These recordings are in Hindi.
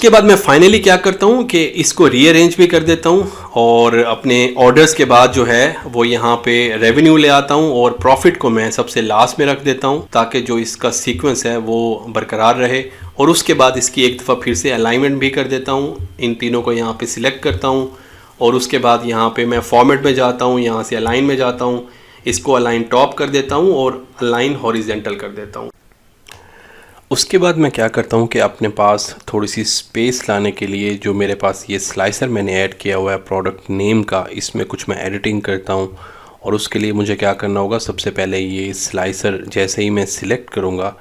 उसके बाद मैं फाइनली क्या करता हूँ कि इसको रीअरेंज भी कर देता हूँ और अपने ऑर्डर्स के बाद जो है वो यहाँ पे रेवेन्यू ले आता हूँ और प्रॉफिट को मैं सबसे लास्ट में रख देता हूँ ताकि जो इसका सीक्वेंस है वो बरकरार रहे। और उसके बाद इसकी एक दफ़ा फिर से अलाइनमेंट भी कर देता हूँ, इन तीनों को यहाँ पे सिलेक्ट करता हूँ और उसके बाद यहाँ पे मैं फॉर्मेट में जाता हूँ, यहाँ से अलाइन में जाता हूँ, इसको अलाइन टॉप कर देता हूँ और अलाइन हॉरिजेंटल कर देता हूँ। उसके बाद मैं क्या करता हूँ कि अपने पास थोड़ी सी स्पेस लाने के लिए जो मेरे पास ये स्लाइसर मैंने ऐड किया हुआ है प्रोडक्ट नेम का, इसमें कुछ मैं एडिटिंग करता हूँ। और उसके लिए मुझे क्या करना होगा, सबसे पहले ये स्लाइसर जैसे ही मैं सिलेक्ट करूँगा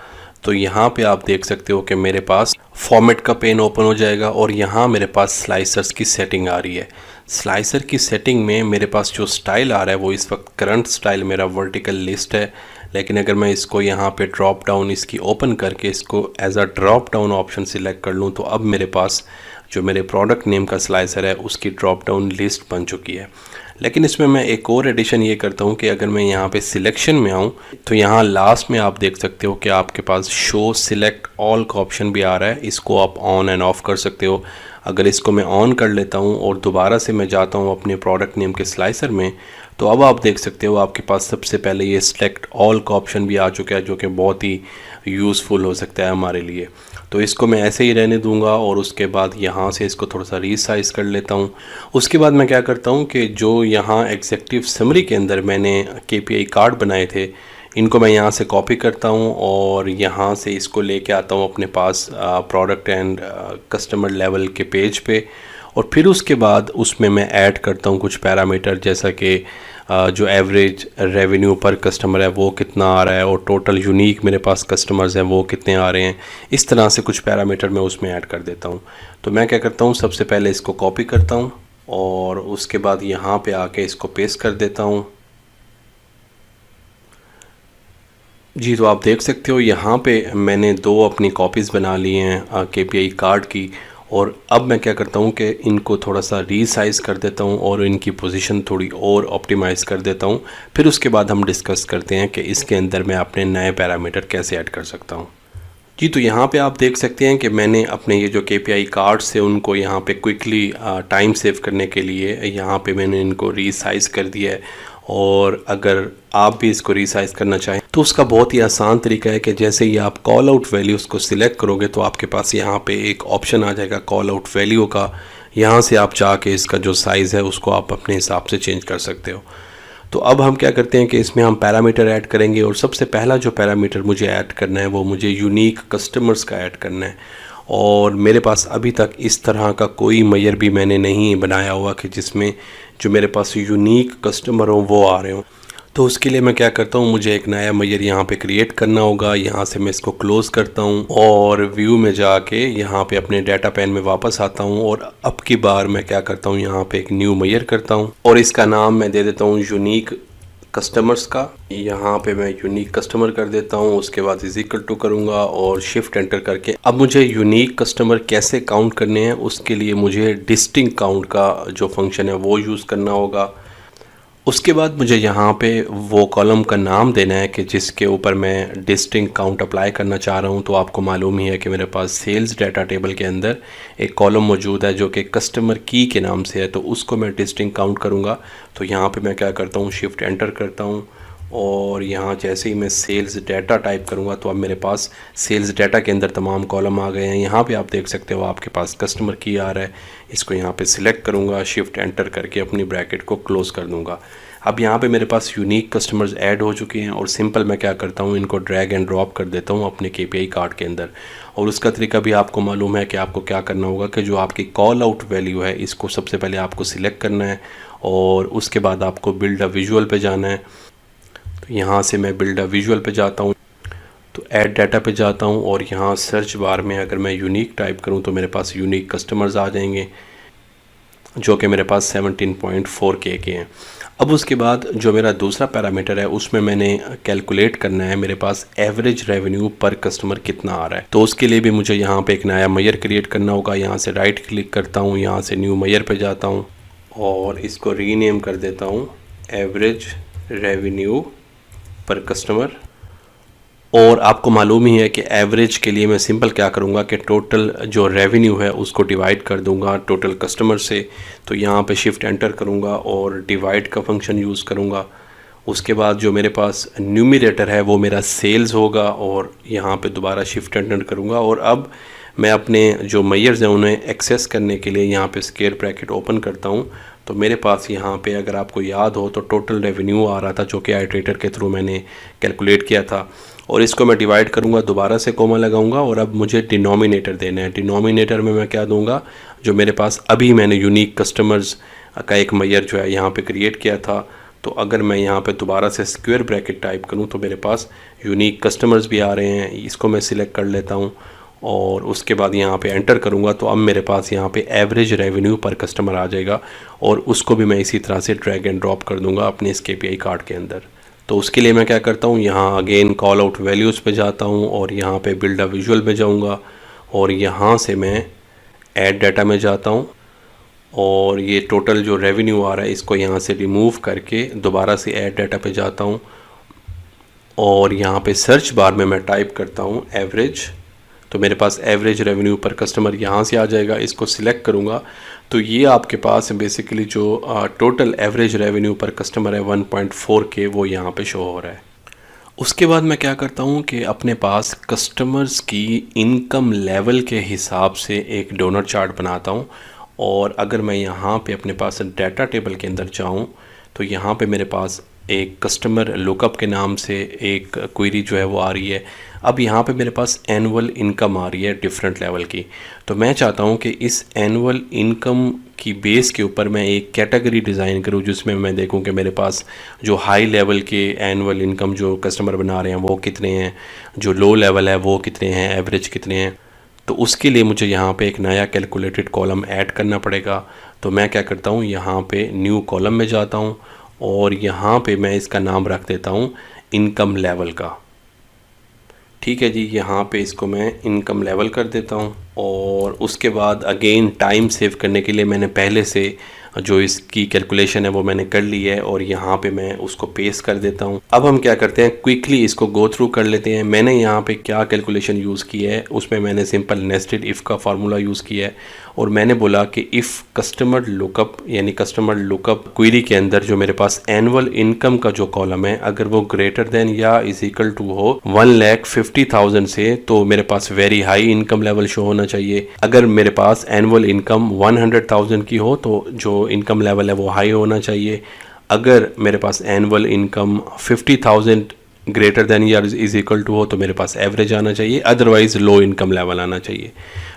तो यहाँ पे आप देख सकते हो कि मेरे पास फॉर्मेट का पेन ओपन हो जाएगा और यहाँ मेरे पास स्लाइसर्स की सेटिंग आ रही है। स्लाइसर की सेटिंग में मेरे पास जो स्टाइल आ रहा है वो इस वक्त करंट स्टाइल मेरा वर्टिकल लिस्ट है, लेकिन अगर मैं इसको यहाँ पे ड्रॉप डाउन इसकी ओपन करके इसको as a drop down option select कर लूँ तो अब मेरे पास जो मेरे प्रोडक्ट नेम का स्लाइसर है उसकी ड्रॉप डाउन लिस्ट बन चुकी है। लेकिन इसमें मैं एक और एडिशन ये करता हूँ कि अगर मैं यहाँ पे सिलेक्शन में आऊँ तो यहाँ लास्ट में आप देख सकते हो कि आपके पास शो सिलेक्ट ऑल का ऑप्शन भी आ रहा है, इसको आप ऑन एंड ऑफ कर सकते हो। अगर इसको मैं ऑन कर लेता हूँ और दोबारा से मैं जाता हूँ अपने प्रोडक्ट नेम के स्लाइसर में तो अब आप देख सकते हो आपके पास सबसे पहले ये सिलेक्ट ऑल का ऑप्शन भी आ चुका है जो कि बहुत ही यूज़फुल हो सकता है हमारे लिए। तो इसको मैं ऐसे ही रहने दूंगा और उसके बाद यहाँ से इसको थोड़ा सा रीसाइज़ कर लेता हूँ। उसके बाद मैं क्या करता हूँ कि जो यहाँ एग्जेक्टिव समरी के अंदर मैंने KPI कार्ड बनाए थे इनको मैं यहाँ से कॉपी करता हूँ और यहाँ से इसको लेके आता हूँ अपने पास प्रोडक्ट एंड कस्टमर लेवल के पेज पे। और फिर उसके बाद उसमें मैं ऐड करता हूँ कुछ पैरामीटर, जैसा कि जो एवरेज रेवेन्यू पर कस्टमर है वो कितना आ रहा है और टोटल यूनिक मेरे पास कस्टमर्स हैं वो कितने आ रहे हैं। इस तरह से कुछ पैरामीटर मैं उसमें ऐड कर देता हूँ। तो मैं क्या करता हूँ, सबसे पहले इसको कॉपी करता हूँ और उसके बाद यहाँ पे आके इसको पेस्ट कर देता हूँ। जी, तो आप देख सकते हो यहाँ पे मैंने दो अपनी कॉपीज़ बना ली हैं KPI कार्ड की। और अब मैं क्या करता हूँ कि इनको थोड़ा सा रीसाइज़ कर देता हूँ और इनकी पोजीशन थोड़ी और ऑप्टिमाइज़ कर देता हूँ। फिर उसके बाद हम डिस्कस करते हैं कि इसके अंदर मैं अपने नए पैरामीटर कैसे ऐड कर सकता हूँ। जी, तो यहाँ पे आप देख सकते हैं कि मैंने अपने ये जो KPI कार्ड्स है उनको यहाँ पे क्विकली टाइम सेव करने के लिए यहाँ पे मैंने इनको रीसाइज़ कर दिया है। और अगर आप भी इसको रीसाइज़ करना चाहें तो उसका बहुत ही आसान तरीका है कि जैसे ही आप कॉल आउट वैल्यूज़ को सिलेक्ट करोगे तो आपके पास यहाँ पे एक ऑप्शन आ जाएगा कॉल आउट वैल्यू का। यहाँ से आप चाह के इसका जो साइज़ है उसको आप अपने हिसाब से चेंज कर सकते हो। तो अब हम क्या करते हैं कि इसमें हम पैरामीटर ऐड करेंगे और सबसे पहला जो पैरामीटर मुझे ऐड करना है वो मुझे यूनिक कस्टमर्स का ऐड करना है। और मेरे पास अभी तक इस तरह का कोई मेजर भी मैंने नहीं बनाया हुआ कि जिसमें जो मेरे पास यूनिक कस्टमर हो वो आ रहे हों। तो उसके लिए मैं क्या करता हूँ, मुझे एक नया मेजर यहाँ पे क्रिएट करना होगा। यहाँ से मैं इसको क्लोज़ करता हूँ और व्यू में जाके यहाँ पे अपने डाटा पैन में वापस आता हूँ और अब की बार मैं क्या करता हूँ, यहाँ पे एक न्यू मेजर करता हूँ और इसका नाम मैं दे देता हूँ यूनिक कस्टमर्स का। यहाँ पे मैं यूनिक कस्टमर कर देता हूँ, उसके बाद इज इक्वल टू करूँगा और शिफ्ट एंटर करके अब मुझे यूनिक कस्टमर कैसे काउंट करने हैं उसके लिए मुझे डिस्टिंक्ट काउंट का जो फंक्शन है वो यूज़ करना होगा। उसके बाद मुझे यहाँ पे वो कॉलम का नाम देना है कि जिसके ऊपर मैं डिस्टिंक्ट काउंट अप्लाई करना चाह रहा हूँ। तो आपको मालूम ही है कि मेरे पास सेल्स डाटा टेबल के अंदर एक कॉलम मौजूद है जो कि कस्टमर की के नाम से है, तो उसको मैं डिस्टिंक्ट काउंट करूँगा। तो यहाँ पे मैं क्या करता हूँ, शिफ्ट एंटर करता हूँ और यहाँ जैसे ही मैं सेल्स डाटा टाइप करूँगा तो अब मेरे पास सेल्स डाटा के अंदर तमाम कॉलम आ गए हैं। यहाँ पे आप देख सकते हो आपके पास कस्टमर की आ रहा है, इसको यहाँ पे सिलेक्ट करूँगा, शिफ्ट एंटर करके अपनी ब्रैकेट को क्लोज़ कर दूँगा। अब यहाँ पे मेरे पास यूनिक कस्टमर्स ऐड हो चुके हैं और सिंपल मैं क्या करता हूँ, इनको ड्रैग एंड ड्रॉप कर देता हूँ अपने KPI कार्ड के अंदर। और उसका तरीका भी आपको मालूम है कि आपको क्या करना होगा कि जो आपकी कॉल आउट वैल्यू है इसको सबसे पहले आपको सिलेक्ट करना है और उसके बाद आपको बिल्ड अ विजुअल पे जाना है। तो यहाँ से मैं बिल्ड अ विजुअल पे जाता हूँ, तो ऐड डाटा पे जाता हूँ और यहाँ सर्च बार में अगर मैं यूनिक टाइप करूँ तो मेरे पास यूनिक कस्टमर्स आ जाएंगे जो कि मेरे पास 17.4K के हैं। अब उसके बाद जो मेरा दूसरा पैरामीटर है उसमें मैंने कैलकुलेट करना है मेरे पास एवरेज रेवेन्यू पर कस्टमर कितना आ रहा है। तो उसके लिए भी मुझे यहाँ पे एक नया मेजर क्रिएट करना होगा। यहाँ से राइट क्लिक करता हूँ, यहाँ से न्यू मेजर पे जाता हूँ और इसको रीनेम कर देता हूँ एवरेज रेवेन्यू पर कस्टमर। और आपको मालूम ही है कि एवरेज के लिए मैं सिंपल क्या करूँगा कि टोटल जो रेवेन्यू है उसको डिवाइड कर दूँगा टोटल कस्टमर से। तो यहाँ पे शिफ्ट एंटर करूँगा और डिवाइड का फंक्शन यूज़ करूँगा। उसके बाद जो मेरे पास न्यूमरेटर है वो मेरा सेल्स होगा और यहाँ पे दोबारा शिफ्ट एंटर करूँगा। और अब मैं अपने जो मेजर्स हैं उन्हें एक्सेस करने के लिए यहाँ पे स्क्वायर ब्रैकेट ओपन करता हूँ। तो मेरे पास यहाँ पे अगर आपको याद हो तो टोटल रेवेन्यू आ रहा था जो कि आइट्रेटर के थ्रू मैंने कैलकुलेट किया था। और इसको मैं डिवाइड करूँगा, दोबारा से कोमा लगाऊंगा और अब मुझे डिनोमिनेटर देना है। डिनोमिनेटर में मैं क्या दूंगा, जो मेरे पास अभी मैंने यूनिक कस्टमर्स का एक मेजर जो है यहाँ पे क्रिएट किया था। तो अगर मैं यहाँ पे दोबारा से स्क्वायर ब्रैकेट टाइप करूँ तो मेरे पास यूनिक कस्टमर्स भी आ रहे हैं। इसको मैं सिलेक्ट कर लेता हूँ और उसके बाद यहाँ पे एंटर करूँगा तो अब मेरे पास यहाँ पे एवरेज रेवेन्यू पर कस्टमर आ जाएगा और उसको भी मैं इसी तरह से ड्रैग एंड ड्रॉप कर दूँगा अपने इस KPI कार्ड के अंदर। तो उसके लिए मैं क्या करता हूँ, यहाँ अगेन कॉल आउट वैल्यूज़ पे जाता हूँ और यहाँ पे बिल्ड अ विजुअल में जाऊँगा और यहाँ से मैं ऐड डाटा में जाता हूँ और ये टोटल जो रेवेन्यू आ रहा है इसको यहाँ से रिमूव करके दोबारा से ऐड डाटा पे जाता हूँ और यहाँ पे सर्च बार में मैं टाइप करता हूँ एवरेज। तो मेरे पास एवरेज रेवेन्यू पर कस्टमर यहाँ से आ जाएगा। इसको सिलेक्ट करूँगा तो ये आपके पास बेसिकली जो टोटल एवरेज रेवेन्यू पर कस्टमर है 1.4K वो यहाँ पे शो हो रहा है। उसके बाद मैं क्या करता हूँ कि अपने पास कस्टमर्स की इनकम लेवल के हिसाब से एक डोनर चार्ट बनाता हूँ। और अगर मैं यहाँ पे अपने पास डाटा टेबल के अंदर जाऊँ तो यहाँ पे मेरे पास एक कस्टमर लुकअप के नाम से एक क्वेरी जो है वो आ रही है। अब यहाँ पे मेरे पास एनुअल इनकम आ रही है डिफरेंट लेवल की। तो मैं चाहता हूँ कि इस एनुअल इनकम की बेस के ऊपर मैं एक कैटेगरी डिज़ाइन करूँ जिसमें मैं देखूँ कि मेरे पास जो हाई लेवल के एनुअल इनकम जो कस्टमर बना रहे हैं वो कितने हैं, जो लो लेवल है वो कितने हैं, एवरेज कितने हैं। तो उसके लिए मुझे यहाँ पे एक नया कैलकुलेटेड कॉलम ऐड करना पड़ेगा। तो मैं क्या करता हूँ, यहाँ पे न्यू कॉलम में जाता हूँ और यहाँ पे मैं इसका नाम रख देता हूँ इनकम लेवल का। ठीक है जी, यहाँ पे इसको मैं इनकम लेवल कर देता हूँ। और उसके बाद अगेन टाइम सेव करने के लिए मैंने पहले से जो इसकी कैलकुलेशन है वो मैंने कर ली है और यहाँ पे मैं उसको पेस्ट कर देता हूँ। अब हम क्या करते हैं, क्विकली इसको गो थ्रू कर लेते हैं। मैंने यहाँ पे क्या कैलकुलेशन यूज़ की है, उसमें मैंने सिंपल नेस्टेड इफ़ का फार्मूला यूज़ किया है और मैंने बोला कि इफ़ कस्टमर लुकअप यानी कस्टमर लुकअप क्वेरी के अंदर जो मेरे पास एनुअल इनकम का जो कॉलम है अगर वो ग्रेटर देन या इज इक्वल टू हो 1,50,000 से तो मेरे पास very high income level show होना चाहिए। अगर मेरे पास एनुअल इनकम 100,000 की हो तो जो इनकम लेवल है वो हाई होना चाहिए। अगर मेरे पास एनुअल इनकम 50,000 ग्रेटर देन या इज इक्वल टू हो तो मेरे पास एवरेज आना चाहिए, अदरवाइज़ लो इनकम लेवल आना चाहिए।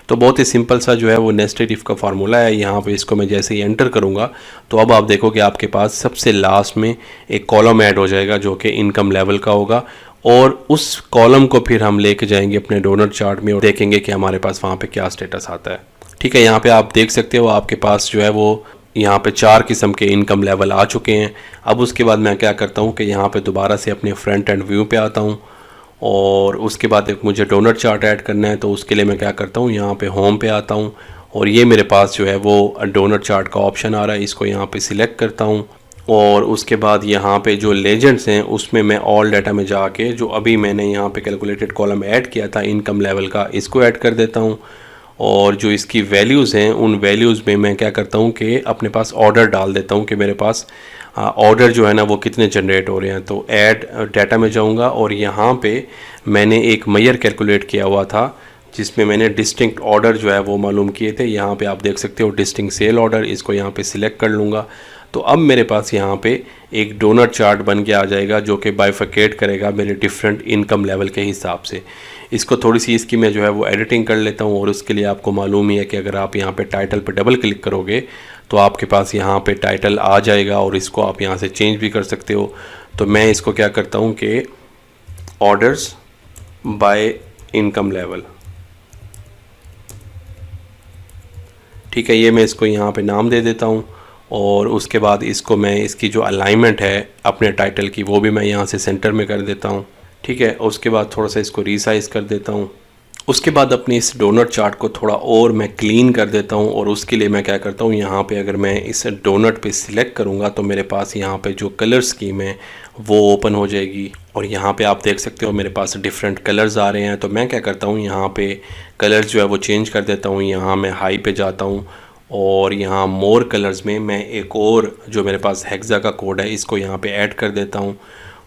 तो बहुत ही सिंपल सा जो है वो नेस्टेड इफ़ का फार्मूला है। यहाँ पे इसको मैं जैसे ही एंटर करूँगा तो अब आप देखो कि आपके पास सबसे लास्ट में एक कॉलम ऐड हो जाएगा जो कि इनकम लेवल का होगा और उस कॉलम को फिर हम लेके जाएंगे अपने डोनर चार्ट में और देखेंगे कि हमारे पास वहाँ पे क्या स्टेटस आता है। ठीक है, यहाँ पे आप देख सकते हो आपके पास जो है वो यहाँ पे 4 किस्म के इनकम लेवल आ चुके हैं। अब उसके बाद मैं क्या करता हूँ कि यहाँ पे दोबारा से अपने फ्रंट एंड व्यू पे आता हूँ और उसके बाद एक मुझे डोनर चार्ट ऐड करना है। तो उसके लिए मैं क्या करता हूँ, यहाँ पे होम पे आता हूँ और ये मेरे पास जो है वो डोनर चार्ट का ऑप्शन आ रहा है, इसको यहाँ पे सिलेक्ट करता हूँ और उसके बाद यहाँ पे जो लेजेंड्स हैं उसमें मैं ऑल डाटा में जाके जो अभी मैंने यहाँ पे कैलकुलेटेड कॉलम ऐड किया था इनकम लेवल का, इसको ऐड कर देता हूँ। और जो इसकी वैल्यूज़ हैं उन वैल्यूज़ में मैं क्या करता हूँ कि अपने पास ऑर्डर डाल देता हूँ कि मेरे पास ऑर्डर जो है ना वो कितने जनरेट हो रहे हैं। तो ऐड डाटा में जाऊँगा और यहाँ पे मैंने एक मेजर कैलकुलेट किया हुआ था जिसमें मैंने डिस्टिंक्ट ऑर्डर जो है वो मालूम किए थे। यहाँ पे आप देख सकते हो डिस्टिंक्ट सेल ऑर्डर, इसको यहाँ पे सिलेक्ट कर लूँगा। तो अब मेरे पास यहाँ पे एक डोनर चार्ट बन के आ जाएगा जो कि बाइफिकेट करेगा मेरे डिफरेंट इनकम लेवल के हिसाब से। इसको थोड़ी सी इसकी मैं जो है वो एडिटिंग कर लेता हूँ और उसके लिए आपको मालूम ही है कि अगर आप यहाँ पे टाइटल पे डबल क्लिक करोगे तो आपके पास यहाँ पे टाइटल आ जाएगा और इसको आप यहाँ से चेंज भी कर सकते हो। तो मैं इसको क्या करता हूँ कि ऑर्डर्स बाय इनकम लेवल, ठीक है, ये मैं इसको यहाँ पे नाम दे देता हूँ और उसके बाद इसको मैं इसकी जो अलाइनमेंट है अपने टाइटल की वो भी मैं यहाँ से सेंटर में कर देता हूँ। ठीक है, उसके बाद थोड़ा सा इसको रीसाइज़ कर देता हूँ उसके बाद अपनी इस डोनट चार्ट को थोड़ा और मैं क्लीन कर देता हूँ और उसके लिए मैं क्या करता हूँ, यहाँ पे अगर मैं इस डोनट पे सिलेक्ट करूँगा तो मेरे पास यहाँ पे जो कलर स्कीम है वो ओपन हो जाएगी और यहाँ पे आप देख सकते हो मेरे पास डिफरेंट कलर्स आ रहे हैं। तो मैं क्या करता हूँ, यहाँ पे कलर्स जो है वो चेंज कर देता हूँ। यहाँ मैं हाई पे जाता हूँ और यहाँ मोर कलर्स में मैं एक और जो मेरे पास हेक्सा का कोड है इसको यहाँ पे ऐड कर देता हूँ।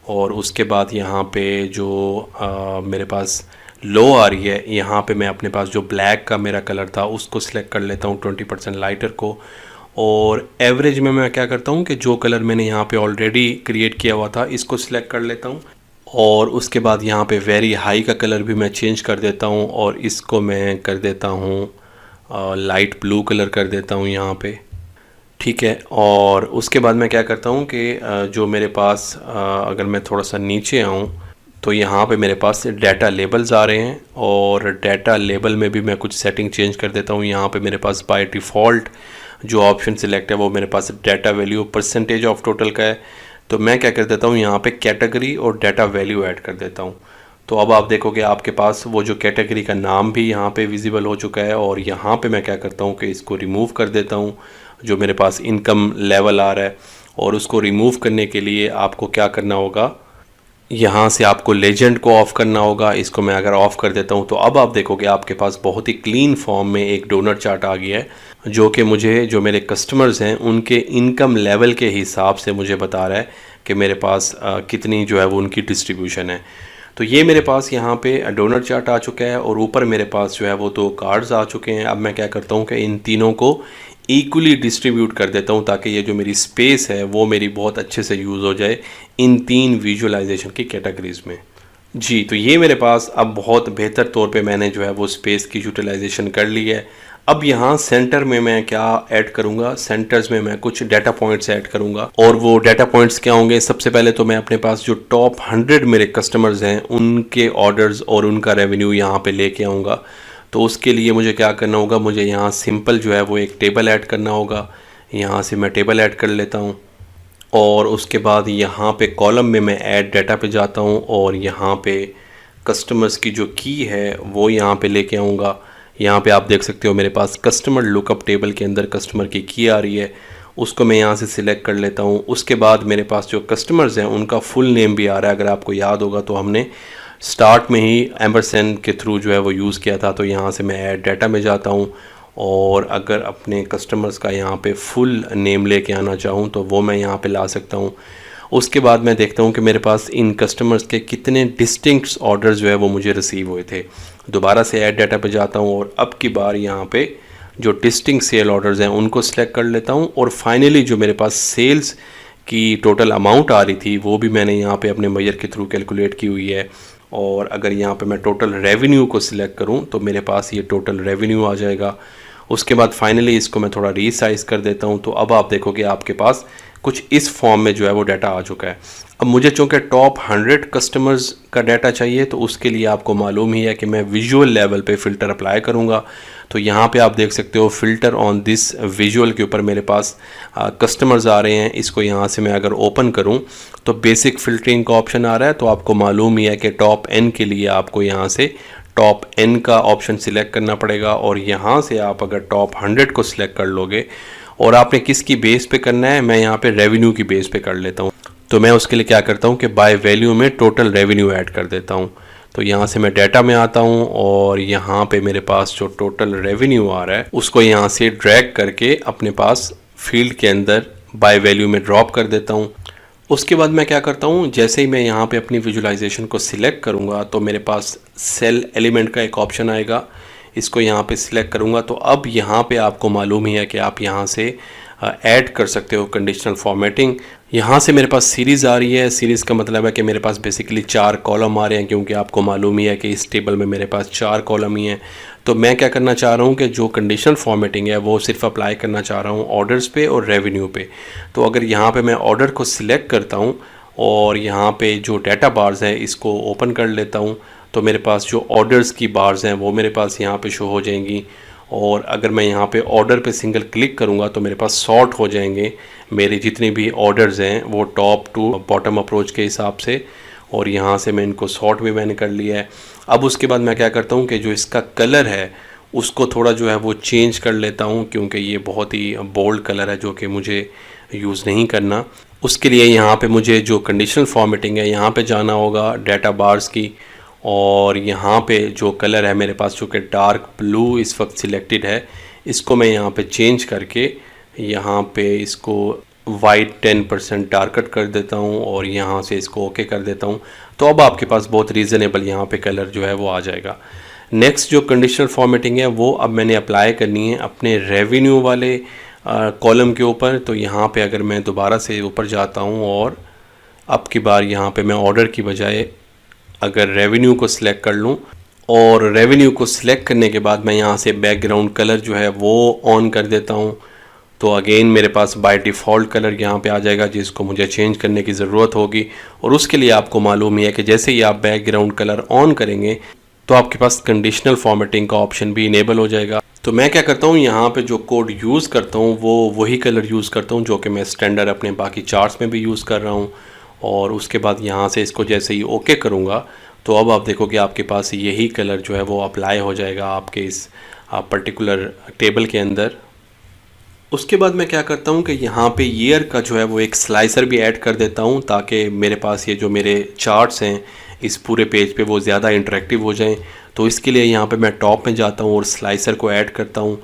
और उसके बाद यहाँ पे जो मेरे पास लो आ रही है, यहाँ पे मैं अपने पास जो ब्लैक का मेरा कलर था उसको सिलेक्ट कर लेता हूँ 20% लाइटर को। और एवरेज में मैं क्या करता हूँ कि जो कलर मैंने यहाँ पे ऑलरेडी क्रिएट किया हुआ था इसको सिलेक्ट कर लेता हूँ। और उसके बाद यहाँ पे वेरी हाई का कलर भी मैं चेंज कर देता हूँ और इसको मैं कर देता हूँ लाइट ब्लू कलर कर देता हूँ यहाँ पे, ठीक है। और उसके बाद मैं क्या करता हूँ कि जो मेरे पास अगर मैं थोड़ा सा नीचे आऊँ तो यहाँ पे मेरे पास डाटा लेबल्स आ रहे हैं और डाटा लेबल में भी मैं कुछ सेटिंग चेंज कर देता हूँ। यहाँ पे मेरे पास बाय डिफ़ॉल्ट जो ऑप्शन सिलेक्ट है वो मेरे पास data value percentage of total का है। तो मैं क्या कर देता हूँ, यहाँ पे कैटेगरी और डाटा वैल्यू ऐड कर देता हूँ। तो अब आप देखोगे आपके पास वो जो कैटेगरी का नाम भी यहाँ पे विजिबल हो चुका है। और यहाँ पे मैं क्या करता हूँ कि इसको रिमूव कर देता हूँ जो मेरे पास इनकम लेवल आ रहा है। और उसको रिमूव करने के लिए आपको क्या करना होगा, यहाँ से आपको लेजेंड को ऑफ़ करना होगा। इसको मैं अगर ऑफ़ कर देता हूँ तो अब आप देखोगे आपके पास बहुत ही क्लीन फॉर्म में एक डोनट चार्ट आ गया है जो कि मुझे जो मेरे कस्टमर्स हैं उनके इनकम लेवल के हिसाब से मुझे बता रहा है कि मेरे पास कितनी जो है वो उनकी डिस्ट्रीब्यूशन है। तो ये मेरे पास यहाँ पे डोनट चार्ट आ चुका है और ऊपर मेरे पास जो है वो 2 कार्ड्स आ चुके हैं। अब मैं क्या करता हूँ कि इन तीनों को इक्वली डिस्ट्रीब्यूट कर देता हूँ ताकि ये जो मेरी स्पेस है वो मेरी बहुत अच्छे से यूज़ हो जाए इन 3 विजुअलाइजेशन की कैटेगरीज़ में। जी, तो ये मेरे पास अब बहुत बेहतर तौर पे मैंने जो है वो स्पेस की यूटिलाइजेशन कर ली है। अब यहाँ सेंटर में मैं क्या ऐड करूँगा, सेंटर्स में मैं कुछ डाटा पॉइंट्स ऐड करूँगा। और वो डाटा पॉइंट्स क्या होंगे, सबसे पहले तो मैं अपने पास जो टॉप 100 मेरे कस्टमर्स हैं उनके ऑर्डर्स और उनका रेवेन्यू यहाँ पे लेके आऊँगा। तो उसके लिए मुझे क्या करना होगा, मुझे यहाँ सिंपल जो है वो एक टेबल ऐड करना होगा। यहाँ से मैं टेबल ऐड कर लेता हूँ और उसके बाद यहाँ पे कॉलम में मैं ऐड डाटा पे जाता हूँ और यहाँ पे कस्टमर्स की जो की है वो यहाँ पे लेके आऊँगा। यहाँ पे आप देख सकते हो मेरे पास कस्टमर लुकअप टेबल के अंदर कस्टमर की आ रही है, उसको मैं यहाँ से सिलेक्ट कर लेता हूँ। उसके बाद मेरे पास जो कस्टमर्स हैं उनका फुल नेम भी आ रहा है। अगर आपको याद होगा तो हमने स्टार्ट में ही एम्परसेंड के थ्रू जो है वो यूज़ किया था। तो यहाँ से मैं ऐड डाटा में जाता हूँ और अगर अपने कस्टमर्स का यहाँ पे फुल नेम लेके आना चाहूँ तो वो मैं यहाँ पे ला सकता हूँ। उसके बाद मैं देखता हूँ कि मेरे पास इन कस्टमर्स के कितने डिस्टिंक्ट ऑर्डर्स जो है वो मुझे रिसीव हुए थे। दोबारा से ऐड डाटा पे जाता हूँ और अब की बार यहाँ पे जो डिस्टिंक्ट सेल ऑर्डर्स हैं उनको सिलेक्ट कर लेता हूँ। और फाइनली जो मेरे पास सेल्स की टोटल अमाउंट आ रही थी वो भी मैंने यहाँ पे अपने मेजर के थ्रू कैलकुलेट की हुई है। और अगर यहाँ पे मैं टोटल रेवेन्यू को सिलेक्ट करूँ तो मेरे पास ये टोटल रेवेन्यू आ जाएगा। उसके बाद फाइनली इसको मैं थोड़ा रीसाइज कर देता हूँ। तो अब आप देखोगे आपके पास कुछ इस फॉर्म में जो है वो डाटा आ चुका है। अब मुझे चूँकि टॉप 100 कस्टमर्स का डाटा चाहिए तो उसके लिए आपको मालूम ही है कि मैं विजुअल लेवल पे फ़िल्टर अप्लाई करूँगा। तो यहाँ पे आप देख सकते हो फ़िल्टर ऑन दिस विजुअल के ऊपर मेरे पास कस्टमर्स आ रहे हैं। इसको यहाँ से मैं अगर ओपन करूँ तो बेसिक फ़िल्टरिंग का ऑप्शन आ रहा है। तो आपको मालूम ही है कि टॉप n के लिए आपको यहाँ से टॉप n का ऑप्शन सिलेक्ट करना पड़ेगा। और यहाँ से आप अगर टॉप 100 को सिलेक्ट कर लोगे और आपने किसकी बेस पे करना है, मैं यहाँ पे रेवेन्यू की बेस पे कर लेता हूँ। तो मैं उसके लिए क्या करता हूँ कि बाय वैल्यू में टोटल रेवेन्यू ऐड कर देता हूँ। तो यहाँ से मैं डाटा में आता हूँ और यहाँ पे मेरे पास जो टोटल रेवेन्यू आ रहा है उसको यहाँ से ड्रैग करके अपने पास फील्ड के अंदर बाय वैल्यू में ड्रॉप कर देता हूँ। उसके बाद मैं क्या करता हूँ, जैसे ही मैं यहाँ पे अपनी विजुअलाइजेशन को सिलेक्ट करूँगा तो मेरे पास सेल एलिमेंट का एक ऑप्शन आएगा। इसको यहाँ पे सिलेक्ट करूँगा तो अब यहाँ पे आपको मालूम ही है कि आप यहाँ से ऐड कर सकते हो कंडीशनल फॉर्मेटिंग। यहाँ से मेरे पास सीरीज़ आ रही है। सीरीज़ का मतलब है कि मेरे पास बेसिकली 4 कॉलम आ रहे हैं, क्योंकि आपको मालूम ही है कि इस टेबल में मेरे पास 4 कॉलम ही हैं। तो मैं क्या करना चाह रहा हूँ कि जो कंडीशनल फॉर्मेटिंग है वो सिर्फ अप्लाई करना चाह रहा हूँ ऑर्डर्स पे और रेवेन्यू पे। तो अगर यहाँ पे मैं ऑर्डर को सिलेक्ट करता हूँ और यहाँ पे जो डाटा बार्स हैं इसको ओपन कर लेता हूँ तो मेरे पास जो ऑर्डर्स की बार्स हैं वो मेरे पास यहाँ पे शो हो जाएंगी। और अगर मैं यहाँ पे ऑर्डर पे सिंगल क्लिक करूँगा तो मेरे पास सॉर्ट हो जाएंगे मेरे जितने भी ऑर्डर्स हैं वो टॉप टू बॉटम अप्रोच के हिसाब से। और यहाँ से मैं इनको सॉर्ट भी मैंने कर लिया है। अब उसके बाद मैं क्या करता हूँ कि जो इसका कलर है उसको थोड़ा जो है वो चेंज कर लेता हूँ, क्योंकि ये बहुत ही बोल्ड कलर है जो कि मुझे यूज़ नहीं करना। उसके लिए यहाँ पे मुझे जो कंडीशनल फॉर्मेटिंग है यहाँ पे जाना होगा डाटा बार्स की, और यहाँ पे जो कलर है मेरे पास जो कि डार्क ब्लू इस वक्त सिलेक्टेड है, इसको मैं यहाँ पे चेंज करके यहाँ पे इसको वाइट 10% डार्कट कर देता हूँ और यहाँ से इसको ओके कर देता हूँ। तो अब आपके पास बहुत रीज़नेबल यहाँ पे कलर जो है वो आ जाएगा। नेक्स्ट जो कंडीशनल फॉर्मेटिंग है वो अब मैंने अप्लाई करनी है अपने रेवेन्यू वाले कॉलम के ऊपर। तो यहाँ पे अगर मैं दोबारा से ऊपर जाता हूँ और अब की बार यहाँ पे मैं ऑर्डर की बजाय अगर रेवेन्यू को सिलेक्ट कर लूँ, और रेवेन्यू को सिलेक्ट करने के बाद मैं यहाँ से बैकग्राउंड कलर जो है वो ऑन कर देता हूँ, तो अगेन मेरे पास बाय डिफ़ॉल्ट कलर यहाँ पे आ जाएगा जिसको मुझे चेंज करने की ज़रूरत होगी। और उसके लिए आपको मालूम ही है कि जैसे ही आप बैकग्राउंड कलर ऑन करेंगे तो आपके पास कंडीशनल फॉर्मेटिंग का ऑप्शन भी इनेबल हो जाएगा। तो मैं क्या करता हूँ यहाँ पे जो कोड यूज़ करता हूँ वो वही कलर यूज़ करता हूँ जो कि मैं स्टैंडर्ड अपने बाकी चार्ट्स में भी यूज़ कर रहा हूँ। और उसके बाद यहाँ से इसको जैसे ही ओके करूँगा तो अब आप देखोगे आपके पास यही कलर जो है वो अप्लाई हो जाएगा आपके इस पर्टिकुलर टेबल के अंदर। उसके बाद मैं क्या करता हूँ कि यहाँ पे ईयर का जो है वो एक स्लाइसर भी ऐड कर देता हूँ, ताकि मेरे पास ये जो मेरे चार्ट्स हैं इस पूरे पेज पे वो ज़्यादा इंटरेक्टिव हो जाएं। तो इसके लिए यहाँ पे मैं टॉप में जाता हूँ और स्लाइसर को ऐड करता हूँ,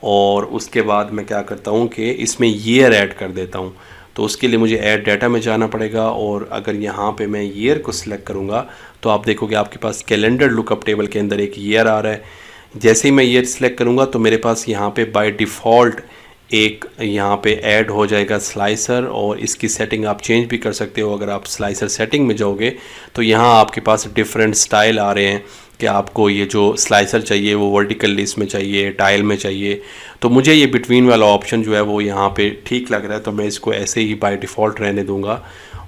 और उसके बाद मैं क्या करता हूँ कि इसमें ईयर ऐड कर देता हूँ। तो उसके लिए मुझे ऐड डाटा में जाना पड़ेगा, और अगर यहाँ पे मैं ईयर को सिलेक्ट करूँगा तो आप देखोगे आपके पास कैलेंडर लुकअप टेबल के अंदर एक ईयर आ रहा है। जैसे ही मैं ईयर सिलेक्ट करूँगा तो मेरे पास यहाँ पे बाय डिफ़ॉल्ट एक यहाँ पे ऐड हो जाएगा स्लाइसर, और इसकी सेटिंग आप चेंज भी कर सकते हो। अगर आप स्लाइसर सेटिंग में जाओगे तो यहाँ आपके पास डिफरेंट स्टाइल आ रहे हैं कि आपको ये जो स्लाइसर चाहिए वो वर्टिकल लिस्ट में चाहिए, टाइल में चाहिए। तो मुझे ये बिटवीन वाला ऑप्शन जो है वो यहाँ पे ठीक लग रहा है, तो मैं इसको ऐसे ही बाय डिफ़ॉल्ट रहने दूँगा,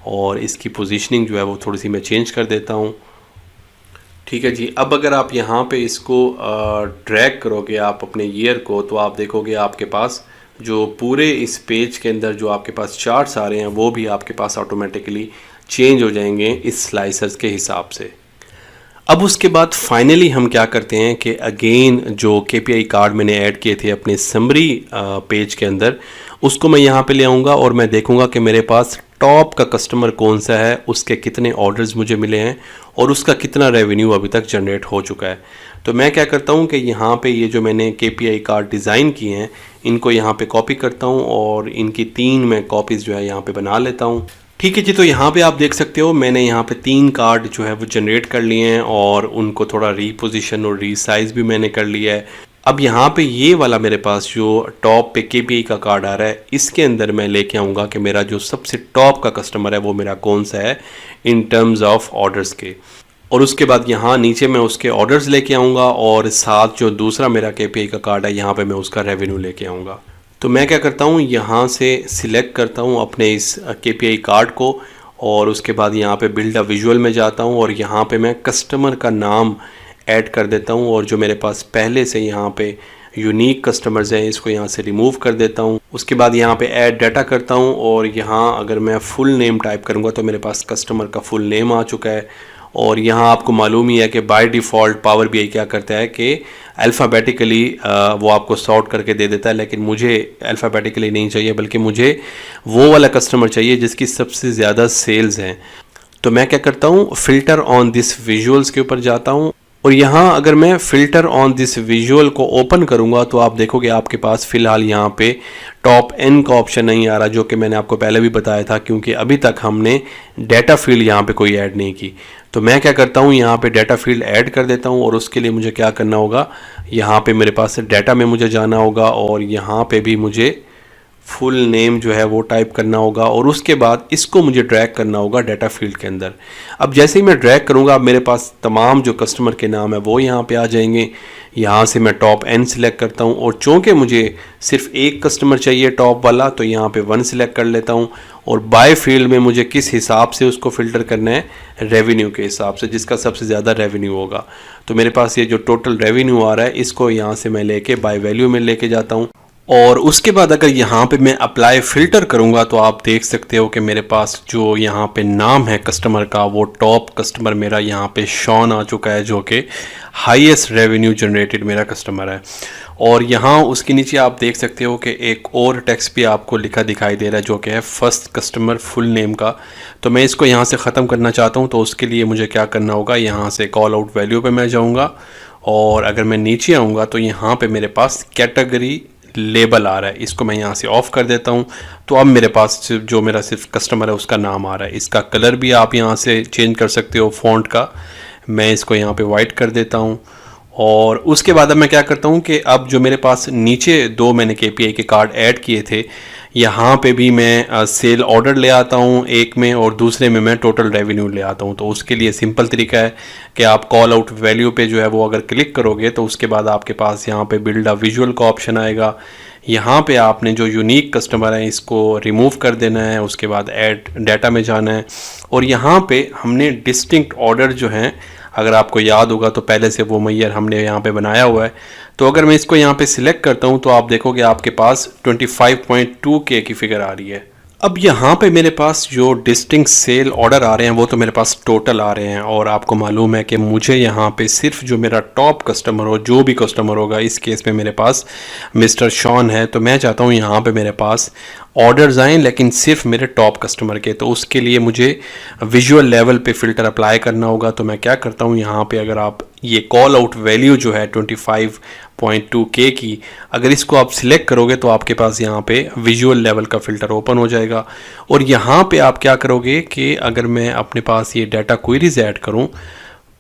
और इसकी पोजीशनिंग जो है वो थोड़ी सी मैं चेंज कर देता हूँ। ठीक है जी। अब अगर आप यहाँ पे इसको ड्रैग करोगे आप अपने ईयर को, तो आप देखोगे आपके पास जो पूरे इस पेज के अंदर जो आपके पास चार्ट्स आ रहे हैं वो भी आपके पास ऑटोमेटिकली चेंज हो जाएंगे इस स्लाइसर्स के हिसाब से। अब उसके बाद फाइनली हम क्या करते हैं कि अगेन जो KPI कार्ड मैंने ऐड किए थे अपने समरी पेज के अंदर, उसको मैं यहाँ पे ले आऊँगा और मैं देखूँगा कि मेरे पास टॉप का कस्टमर कौन सा है, उसके कितने ऑर्डर्स मुझे मिले हैं और उसका कितना रेवेन्यू अभी तक जनरेट हो चुका है। तो मैं क्या करता हूँ कि यहाँ पे ये जो मैंने KPI कार्ड डिज़ाइन किए हैं इनको यहाँ पे कॉपी करता हूँ और इनकी 3 मैं कॉपीज़ जो है यहाँ पे बना लेता हूँ। ठीक है जी। तो यहाँ पे आप देख सकते हो मैंने यहाँ पे 3 कार्ड जो है वो जनरेट कर लिए हैं और उनको थोड़ा रीपोजिशन और रीसाइज़ भी मैंने कर लिया है। अब यहाँ पे ये वाला मेरे पास जो टॉप पे KPI का कार्ड आ रहा है, इसके अंदर मैं लेके आऊँगा कि मेरा जो सबसे टॉप का कस्टमर है वो मेरा कौन सा है इन टर्म्स ऑफ ऑर्डर्स के। और उसके बाद यहाँ नीचे मैं उसके ऑर्डर्स लेके आऊँगा और साथ जो दूसरा मेरा KPI का कार्ड है यहाँ पे मैं उसका रेवेन्यू लेके आऊँगा। तो मैं क्या करता हूँ यहाँ से सिलेक्ट करता हूँ अपने इस KPI कार्ड को, और उसके बाद यहाँ पे बिल्ड अ विजुअल में जाता हूँ और यहाँ पे मैं कस्टमर का नाम ऐड कर देता हूँ, और जो मेरे पास पहले से यहाँ पे यूनिक कस्टमर्स हैं इसको यहाँ से रिमूव कर देता हूँ। उसके बाद यहाँ पे ऐड डाटा करता हूँ और यहाँ अगर मैं फुल नेम टाइप करूँगा तो मेरे पास कस्टमर का फुल नेम आ चुका है। और यहाँ आपको मालूम ही है कि बाय डिफ़ॉल्ट पावर BI क्या करता है कि अल्फ़ाबेटिकली वो आपको सॉर्ट करके दे देता है, लेकिन मुझे अल्फ़ाबेटिकली नहीं चाहिए बल्कि मुझे वो वाला कस्टमर चाहिए जिसकी सबसे ज़्यादा सेल्स हैं। तो मैं क्या करता हूँ फ़िल्टर ऑन दिस विजुअल्स के ऊपर जाता हूँ, और यहाँ अगर मैं फ़िल्टर ऑन दिस विजुअल को ओपन करूँगा तो आप देखोगे आपके पास फ़िलहाल यहाँ पे टॉप N का ऑप्शन नहीं आ रहा, जो कि मैंने आपको पहले भी बताया था, क्योंकि अभी तक हमने डाटा फील्ड यहाँ पे कोई ऐड नहीं की। तो मैं क्या करता हूँ यहाँ पे डाटा फील्ड ऐड कर देता हूँ, और उसके लिए मुझे क्या करना होगा, यहाँ पे मेरे पास डाटा में मुझे जाना होगा और यहाँ पे भी मुझे फुल नेम जो है वो टाइप करना होगा, और उसके बाद इसको मुझे ड्रैग करना होगा डाटा फील्ड के अंदर। अब जैसे ही मैं ड्रैग करूँगा मेरे पास तमाम जो कस्टमर के नाम है वो यहाँ पे आ जाएंगे। यहाँ से मैं टॉप N सिलेक्ट करता हूँ, और चूँकि मुझे सिर्फ एक कस्टमर चाहिए टॉप वाला, तो यहाँ पे 1 सिलेक्ट कर लेता हूँ। और बाय फील्ड में मुझे किस हिसाब से उसको फ़िल्टर करना है, रेवेन्यू के हिसाब से, जिसका सबसे ज़्यादा रेवेन्यू होगा। तो मेरे पास ये जो टोटल रेवेन्यू आ रहा है इसको यहाँ से मैं लेके बाय वैल्यू में लेके जाता हूँ, और उसके बाद अगर यहाँ पे मैं अप्लाई फ़िल्टर करूँगा तो आप देख सकते हो कि मेरे पास जो यहाँ पे नाम है कस्टमर का वो टॉप कस्टमर मेरा यहाँ पे शॉन आ चुका है, जो कि हाईएस्ट रेवेन्यू जनरेटेड मेरा कस्टमर है। और यहाँ उसके नीचे आप देख सकते हो कि एक और टेक्स्ट भी आपको लिखा दिखाई दे रहा है, जो कि है फर्स्ट कस्टमर फुल नेम का। तो मैं इसको यहाँ से ख़त्म करना चाहता हूँ, तो उसके लिए मुझे क्या करना होगा, यहाँ से कॉल आउट वैल्यू पे मैं जाऊँगा और अगर मैं नीचे आऊँगा तो यहाँ पे मेरे पास कैटेगरी लेबल आ रहा है, इसको मैं यहाँ से ऑफ़ कर देता हूँ। तो अब मेरे पास जो मेरा सिर्फ कस्टमर है उसका नाम आ रहा है। इसका कलर भी आप यहाँ से चेंज कर सकते हो फ़ॉन्ट का। मैं इसको यहाँ पे वाइट कर देता हूँ। और उसके बाद अब मैं क्या करता हूँ कि अब जो मेरे पास नीचे दो मैंने KPI के कार्ड ऐड किए थे, यहाँ पे भी मैं सेल ऑर्डर ले आता हूँ एक में, और दूसरे में मैं टोटल रेवेन्यू ले आता हूँ। तो उसके लिए सिंपल तरीका है कि आप कॉल आउट वैल्यू पे जो है वो अगर क्लिक करोगे तो उसके बाद आपके पास यहाँ पे बिल्ड अ विजुअल का ऑप्शन आएगा। यहाँ पे आपने जो यूनिक कस्टमर है इसको रिमूव कर देना है, उसके बाद ऐड डाटा में जाना है और यहाँ पे हमने डिस्टिंक्ट ऑर्डर जो हैं, अगर आपको याद होगा तो पहले से वो मैयर हमने यहाँ पे बनाया हुआ है। तो अगर मैं इसको यहाँ पे सिलेक्ट करता हूँ तो आप देखोगे आपके पास 25.2K की फिगर आ रही है। अब यहाँ पे मेरे पास जो डिस्टिंक्ट सेल ऑर्डर आ रहे हैं वो तो मेरे पास टोटल आ रहे हैं, और आपको मालूम है कि मुझे यहाँ पे सिर्फ जो मेरा टॉप कस्टमर हो, जो भी कस्टमर होगा, इस केस में मेरे पास मिस्टर शॉन है, तो मैं चाहता हूँ यहाँ पे मेरे पास ऑर्डर्स आएँ लेकिन सिर्फ मेरे टॉप कस्टमर के। तो उसके लिए मुझे विजुअल लेवल पे फ़िल्टर अप्लाई करना होगा। तो मैं क्या करता हूँ, यहाँ पे अगर आप ये कॉल आउट वैल्यू जो है 25.2K की, अगर इसको आप सिलेक्ट करोगे तो आपके पास यहाँ पे विजुअल लेवल का फ़िल्टर ओपन हो जाएगा। और यहाँ पे आप क्या करोगे कि अगर मैं अपने पास ये डाटा क्वेरीज ऐड करूँ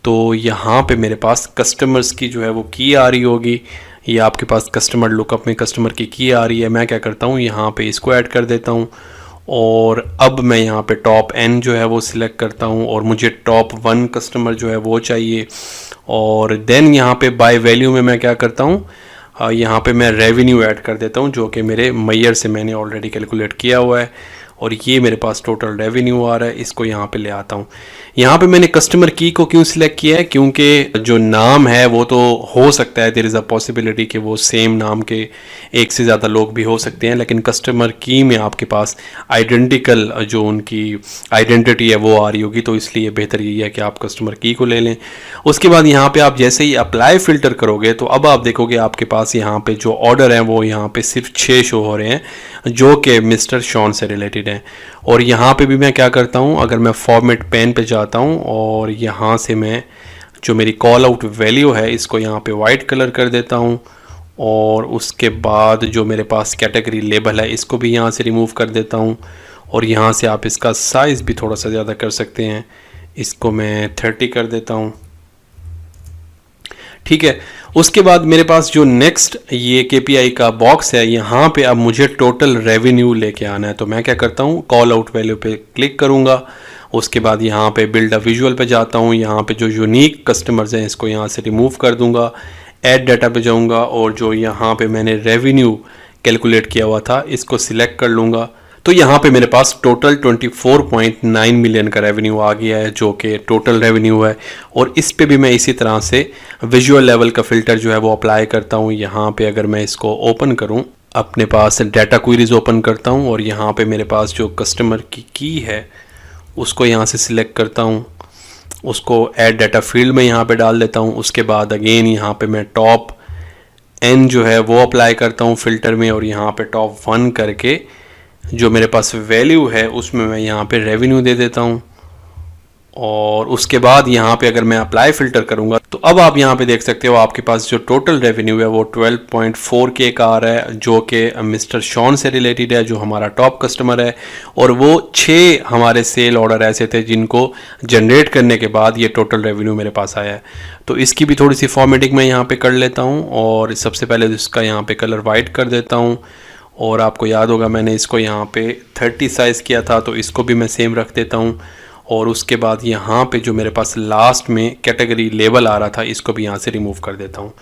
तो यहाँ पे मेरे पास कस्टमर्स की जो है वो की आ रही होगी। ये आपके पास कस्टमर लुकअप में कस्टमर की आ रही है। मैं क्या करता हूँ, यहाँ पे इसको ऐड कर देता हूँ और अब मैं यहाँ पे टॉप N जो है वो सिलेक्ट करता हूँ और मुझे टॉप 1 कस्टमर जो है वो चाहिए। और देन यहाँ पे बाय वैल्यू में मैं क्या करता हूँ, यहाँ पे मैं रेवेन्यू ऐड कर देता हूँ, जो कि मेरे मैयर से मैंने ऑलरेडी कैलकुलेट किया हुआ है और ये मेरे पास टोटल रेवेन्यू आ रहा है। इसको यहाँ पे ले आता हूँ। यहाँ पे मैंने कस्टमर की को क्यों सिलेक्ट किया है, क्योंकि जो नाम है वो तो हो सकता है, देयर इज़ अ पॉसिबिलिटी कि वो सेम नाम के एक से ज़्यादा लोग भी हो सकते हैं, लेकिन कस्टमर की में आपके पास आइडेंटिकल जो उनकी आइडेंटिटी है वो आ रही होगी, तो इसलिए बेहतर यही है कि आप कस्टमर की को ले लें। उसके बाद यहाँ पे आप जैसे ही अप्लाई फ़िल्टर करोगे तो अब आप देखोगे आपके पास यहाँ पे जो ऑर्डर हैं वो यहाँ पे सिर्फ 6 शो हो रहे हैं, जो कि मिस्टर शॉन से रिलेटेड हैं। और यहाँ पे भी मैं क्या करता हूँ, अगर मैं फॉर्मेट पेन पे जाता हूँ और यहाँ से मैं जो मेरी कॉल आउट वैल्यू है इसको यहाँ पे वाइट कलर कर देता हूँ और उसके बाद जो मेरे पास कैटेगरी लेबल है इसको भी यहाँ से रिमूव कर देता हूँ और यहाँ से आप इसका साइज़ भी थोड़ा सा ज़्यादा कर सकते हैं। इसको मैं 30 कर देता हूँ, ठीक है। उसके बाद मेरे पास जो नेक्स्ट ये KPI का बॉक्स है, यहाँ पे अब मुझे टोटल रेवेन्यू लेके आना है। तो मैं क्या करता हूँ, कॉल आउट वैल्यू पे क्लिक करूँगा, उसके बाद यहाँ पे बिल्ड अ विजुअल पे जाता हूँ, यहाँ पे जो यूनिक कस्टमर्स हैं इसको यहाँ से रिमूव कर दूँगा, ऐड डाटा पे जाऊँगा और जो यहाँ पे मैंने रेवेन्यू कैलकुलेट किया हुआ था इसको सिलेक्ट कर लूँगा। तो यहाँ पे मेरे पास टोटल 24.9 मिलियन का रेवेन्यू आ गया है, जो कि टोटल रेवेन्यू है। और इस पे भी मैं इसी तरह से विजुअल लेवल का फ़िल्टर जो है वो अप्लाई करता हूँ। यहाँ पे अगर मैं इसको ओपन करूँ, अपने पास डाटा क्वेरीज ओपन करता हूँ और यहाँ पे मेरे पास जो कस्टमर की है उसको यहाँ से सिलेक्ट करता हूँ, उसको ऐड डाटा फील्ड में यहाँ पे डाल देता हूँ। उसके बाद अगेन यहाँ पे मैं टॉप N जो है वो अप्लाई करता हूँ फ़िल्टर में और यहाँ पे टॉप 1 करके जो मेरे पास वैल्यू है उसमें मैं यहाँ पे रेवेन्यू दे देता हूँ। और उसके बाद यहाँ पे अगर मैं अप्लाई फ़िल्टर करूँगा तो अब आप यहाँ पे देख सकते हो आपके पास जो टोटल रेवेन्यू है वो 12.4K का आ रहा है, जो कि मिस्टर शॉन से रिलेटेड है, जो हमारा टॉप कस्टमर है। और वो 6 हमारे सेल ऑर्डर ऐसे थे जिनको जनरेट करने के बाद ये टोटल रेवेन्यू मेरे पास आया है। तो इसकी भी थोड़ी सी फॉर्मेटिंग मैं यहाँ पर कर लेता हूँ और सबसे पहले इसका यहाँ पर कलर वाइट कर देता हूँ। और आपको याद होगा मैंने इसको यहाँ पे 30 साइज़ किया था, तो इसको भी मैं सेम रख देता हूँ। और उसके बाद यहाँ पे जो मेरे पास लास्ट में कैटेगरी लेबल आ रहा था इसको भी यहाँ से रिमूव कर देता हूँ,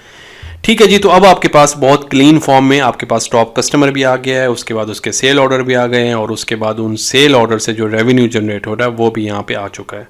ठीक है जी। तो अब आपके पास बहुत क्लीन फॉर्म में आपके पास टॉप कस्टमर भी आ गया है, उसके बाद उसके सेल ऑर्डर भी आ गए हैं और उसके बाद उन सेल ऑर्डर से जो रेवेन्यू जनरेट हो रहा है वो भी यहाँ पे आ चुका है।